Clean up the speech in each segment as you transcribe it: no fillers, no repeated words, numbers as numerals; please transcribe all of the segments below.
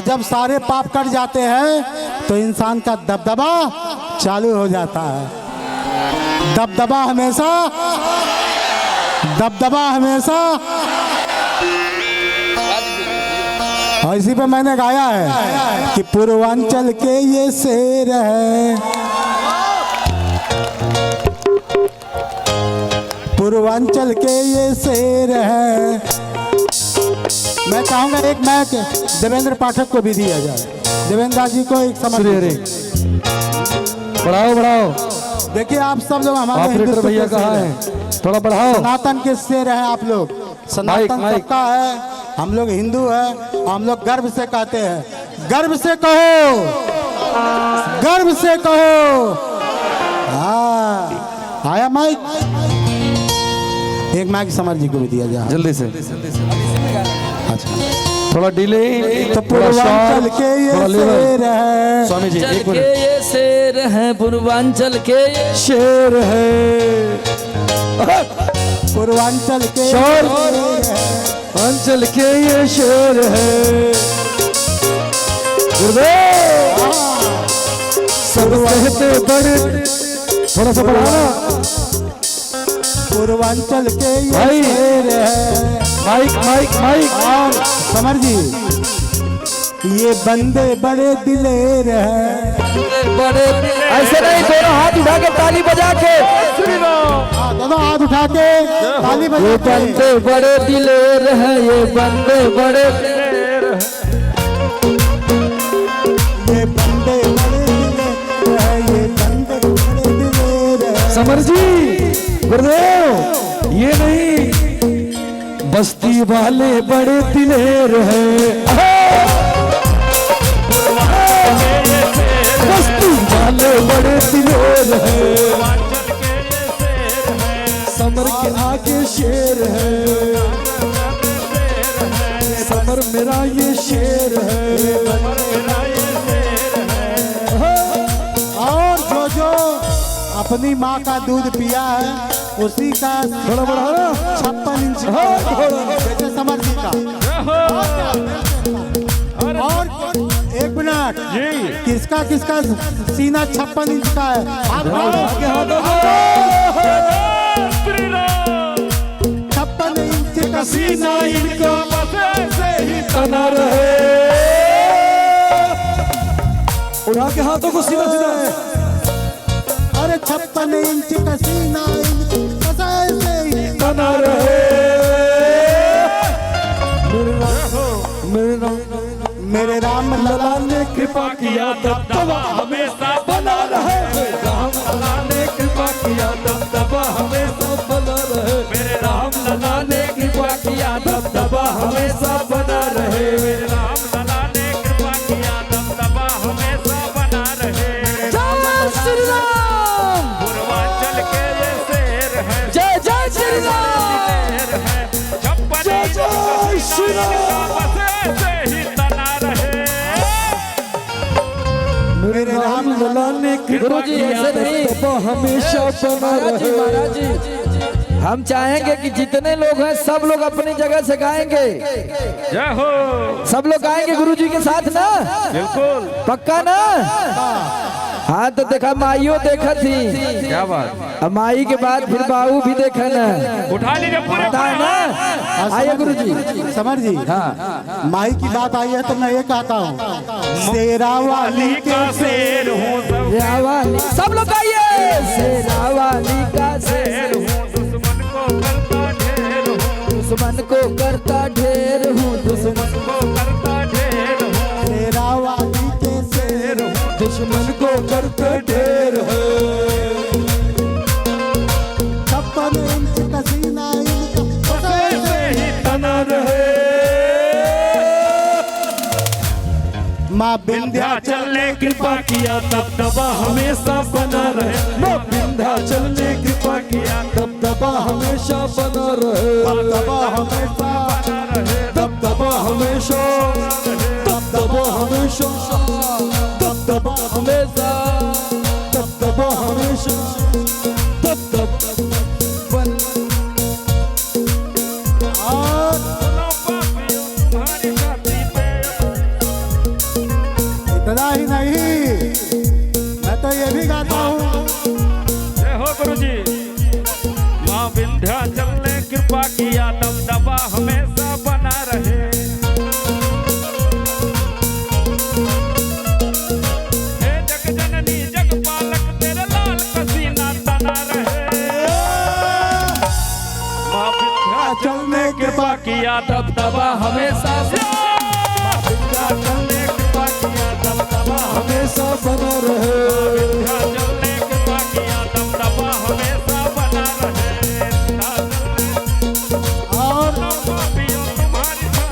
और जब सारे पाप कट जाते हैं तो इंसान का दबदबा चालू हो जाता है। दबदबा हमेशा और इसी पे मैंने गाया है कि पूर्वांचल के ये शेर है, पूर्वांचल के ये शेर है। मैं चाहूंगा एक मैच देवेंद्र पाठक को भी दिया जाए। देवेंद्र जी को एक समझ बढ़ाओ। देखिए आप सब लोग हमारे ऑपरेटर भैया कहाँ है, थोड़ा बढ़ाओ। सनातन के शेर हैं आप लोग, सनातन सबका है, हम लोग हिंदू है, हम लोग गर्व से कहते हैं, गर्व से कहो। हाँ आया माइक, एक माइक समर जी को भी दिया जाए जल्दी से। अच्छा थोड़ा डिले, तो पूर्वांचल के ये शेर है, स्वामी जी एक के ये शेर है, पूर्वांचल के ये शेर है, पूर्वांचल के शेर अंचल के ये शेर है। गुरुदेव सब कहते बड़े, थोड़ा सा बढ़ाना। पूर्वांचल के ये शेर है। माइक और समर जी ये बंदे बड़े दिलेर हैं, बड़े ऐसे नहीं, दोनों हाथ उठा के ताली बजा के, दोनों हाथ उठा के ताली बजा ये बंदे बड़े दिलेर हैं, ये बंदे बड़े दिलेर हैं, ये बंदे बड़े दिलेर हैं, ये बंदे बड़े दिलेर हैं। समर जी गुरुदेव ये नहीं, बस्ती वाले बड़े दिलेर हैं, बस्ती वाले बड़े दिलेर हैं, समर के आगे शेर है, समर मेरा ये शेर है। और जो अपनी माँ का दूध पिया है उसी का थोड़ा बढ़ा 56 इंच जैसे समर जी का। और एक मिनट, किसका सीना 56 इंच का है? 56 इंच का सीना इनका तना रहे, उड़ा के हाथों को सीना सीधा है। अरे 56 इंच का सीना इनका तना रहे, मेरे राम लला ने कृपा किया दबदबा हमेशा बना रहे, राम लला ने कृपा किया दबदबा हमेशा बना रहे, मेरे राम लला ने कृपा किया दबदबा हमेशा बना रहे, मेरे राम लला ने कृपा किया दबदबा हमेशा बना रहे। जय श्री राम, पूर्वांचल के ये शेर है, जय जय श्री राम, जय जय श्री राम, मेरे राम लला ने कृपा किया दबदबा हमेशा बना रहे। महाराज जी हम चाहेंगे कि जितने लोग हैं सब लोग अपनी जगह से गाएंगे, जय हो, सब लोग गाएंगे गुरुजी के साथ ना, बिल्कुल पक्का ना। हाँ तो देखा माइयो देखा थी, क्या बात, अब माई के बाद फिर बाबू भी देखा ना, उठा लीजिए पूरे पता है ना। आइए गुरुजी। समर जी, हाँ माई की बात आई है तो मैं ये कहता हूँ, शेरा वाली का शेर हूँ, शेरावाली, सब लोग गाइए, शेरावाली का शेर हूँ, दुश्मन को करता ढेर हूँ, दुश्मन को करता ढेर हूँ, शेरा वाली के शेर हूँ, दुश्मन को करते ढेर है। 56 इंच का सीना इनका तना रहे, माँ विंध्याचल ने कृपा किया दबदबा हमेशा बना रहे, माँ विंध्याचल ने कृपा किया दबदबा हमेशा बना रहे, दबदबा हमेशा, दबदबा हमेशा, दबदबा हमेशा, दबदबा हमेशा, दबदबा हमेशा, दबदबा गुरुजी। माँ विंध्याचल ने कृपा किया दबदबा हमेशा बना रहे। हे जग जननी जग पालक तेरे लाल पसीना तना रहे। माँ विंध्याचल ने कृपा किया दबदबा हमेशा विंध्याचल ने कृपा किया दबदबा हमेशा बना रहे। विंध्याचल ने कृपा किया दबदबा हमेशा बना रहे। और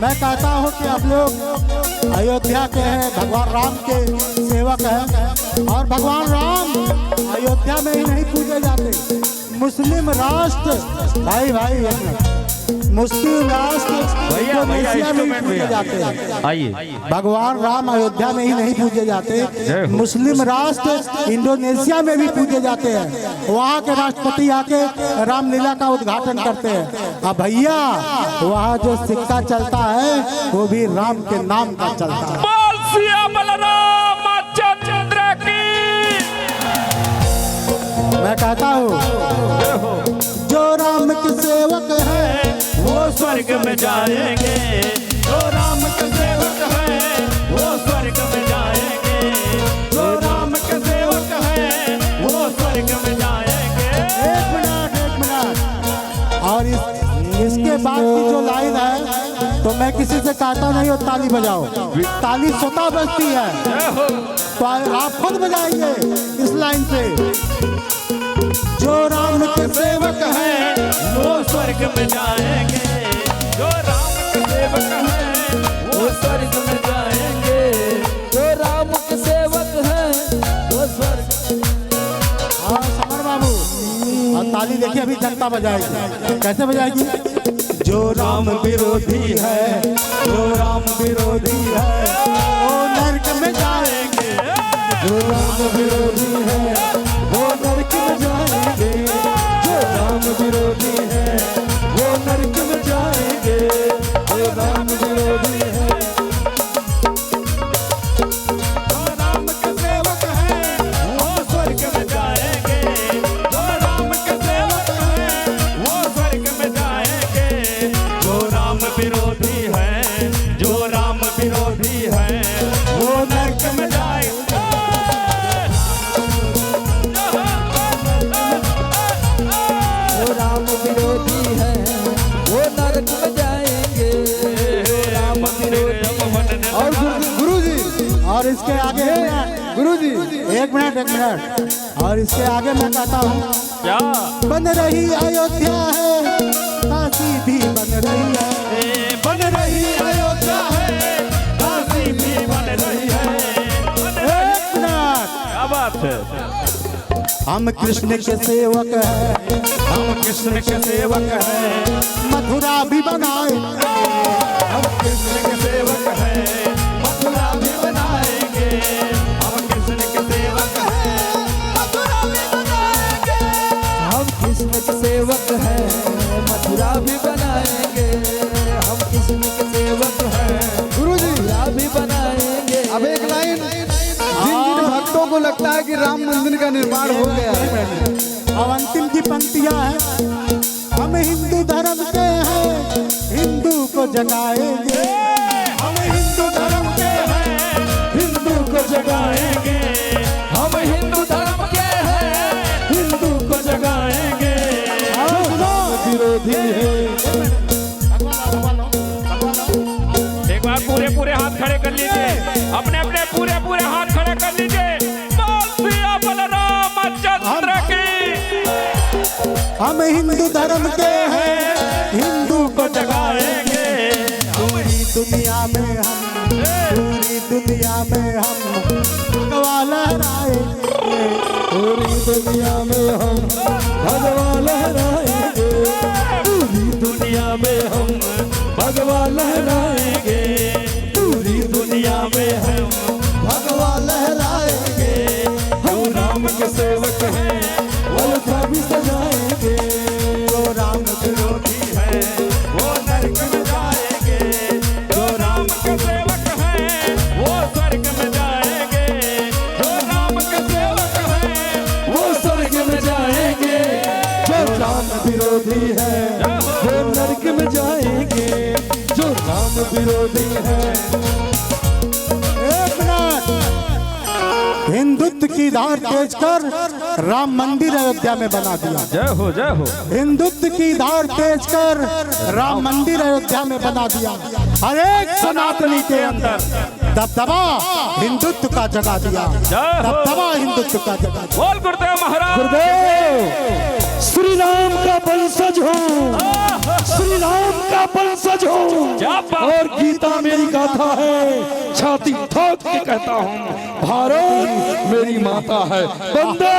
मैं कहता हूँ कि आप लोग अयोध्या के हैं, भगवान राम के सेवक हैं, और भगवान राम अयोध्या में ही नहीं पूजे जाते। मुस्लिम राष्ट्र भाई एक मिनट, मुस्लिम राष्ट्र इंडोनेशिया में भी पूजे जाते हैं। आइए भगवान राम अयोध्या में ही नहीं पूजे जाते, मुस्लिम राष्ट्र इंडोनेशिया में भी पूजे जाते हैं। वहाँ के राष्ट्रपति आके रामलीला का उद्घाटन करते हैं। अब भैया वहाँ जो सिक्का चलता है वो भी राम के नाम का चलता है। बोल सिया बलरामचंद्र की। मैं कहता हूँ जो राम के सेवक है वो स्वर्ग में जाएंगे। जो राम के सेवक है वो स्वर्ग में जाएंगे। जो राम के सेवक है वो स्वर्ग में जाएंगे। एक मिनट और इसके बाद की जो लाइन है तो मैं किसी से कहता नहीं हो ताली बजाओ, ताली स्वतः बजती है, तो आप खुद बजाइए इस लाइन पे। जो राम के सेवक है वो स्वर्ग में जाएंगे। जो राम के सेवक है वो स्वर्ग में जाएंगे। जो राम के सेवक है वो स्वर्ग। हाँ समर बाबू, और ताली देखिए अभी जनता बजाएगी, कैसे बजाएगी? जो राम विरोधी है, जो राम विरोधी है वो नरक में जाएंगे। जो राम विरोधी है वो नरक में जाएंगे। जो राम विरोधी है वो नरक में जाएंगे। जो राम विरोधी है जो राम के सेवक है वो स्वर्ग में जाएंगे। जो राम के सेवक है वो स्वर्ग में जाएंगे। जो राम विरोधी है, जो राम विरोधी है वो नरक में जाएंगे। जो राम विरोधी है वो नरक में जाएंगे। जो राम विरोधी और गुरुजी, और इसके आगे गुरुजी एक मिनट और इसके आगे मैं कहता हूँ क्या बन रही अयोध्या है, काशी भी बन रही है। बन रही अयोध्या है, काशी भी बन रही है। एक मिनट, क्या बात है? हम कृष्ण के सेवक हैं, हम कृष्ण के सेवक हैं। मथुरा भी बनाए। हम कृष्ण के सेवक हैं, मथुरा भी बनाएंगे। हम कृष्ण के सेवक हैं, मथुरा भी बनाएंगे। हम कृष्ण के सेवक हैं, मथुरा भी बनाएंगे। हम कृष्ण के सेवक हैं, गुरुजी मथुरा भी बनाएंगे। अब एक लाइन, जिन भक्तों को लगता है कि राम मंदिर का निर्माण हो गया है, अब अंतिम की पंक्तियां हैं। हम हिंदू धर्म के हैं, हिंदू को जगाएंगे। हम हिंदू धर्म के हैं, हिंदू को जगाएंगे। हम हिंदू धर्म के हैं, हिंदू को जगाएंगे। विरोधी है एक बार पूरे हाथ खड़े कर लीजिए, अपने पूरे हाथ खड़े कर लीजिए। बोल सिया बलरामचंद्र की। हम हिंदू धर्म के हैं, हिंदू को जगाएंगे। पूरी दुनिया में हम भगवा लहराएंगे। पूरी दुनिया में हम भगवा लहराएंगे। पूरी दुनिया में हम भगवा लहराएंगे। पूरी दुनिया में हम भगवा लहराएंगे। हम राम के सेवक हैं, वो भी सजाएंगे। जो राम विरोधी है वो नरक में जाएंगे। जो राम के सेवक हैं वो स्वर्ग में जाएंगे। जो राम के सेवक हैं वो स्वर्ग में जाएंगे। विरोधी है वो नरक में जाएंगे, जो राम विरोधी है। एक मिनट, हिंदुत्व की धार तेज कर राम मंदिर अयोध्या में बना दिया। जय हो जय हो। हिंदुत्व की धार तेज कर राम मंदिर अयोध्या में बना दिया। हर एक सनातनी के अंदर दबदबा हिंदुत्व का जगा दिया। दबदबा हिंदुत्व का जगा दिया। बोल गुरुदेव महाराज। गुरुदेव श्री राम का वंशज हूँ, श्री राम का वंशज हूँ और गीता मेरी गाथा है। छाती ठोक के कहता हूँ भारत मेरी माता है। बंदे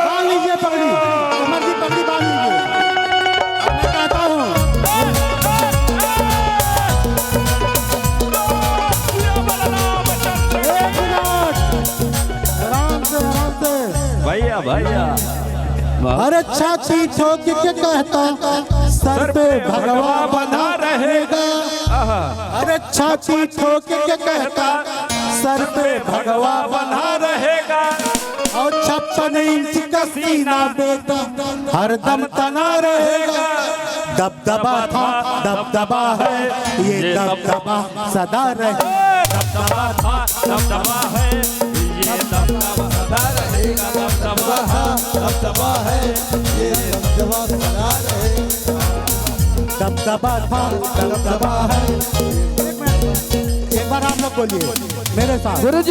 बांध लीजिए पगड़ी, कमर की पगड़ी बांध लीजिए। मैं कहता हूँ एक मिनट, आराम से भैया भैया। अरे छाती ठोक के कहता सर पे भगवा बना रहेगा। अरे छाती ठोक के कहता सर पे भगवा बना रहेगा। और 56 इंच का सीना बेटा हरदम तना रहेगा। दबदबा था दबदबा है ये दबदबा सदा रहे। दबदबा था दबदबा है ये दबदबा सदा रहेगा। दबदबा दबदबा है ये दबदबा सदा रहेगा। दबदबा था दबदबा है। एक बार आप लोग बोलिए मेरे साथ।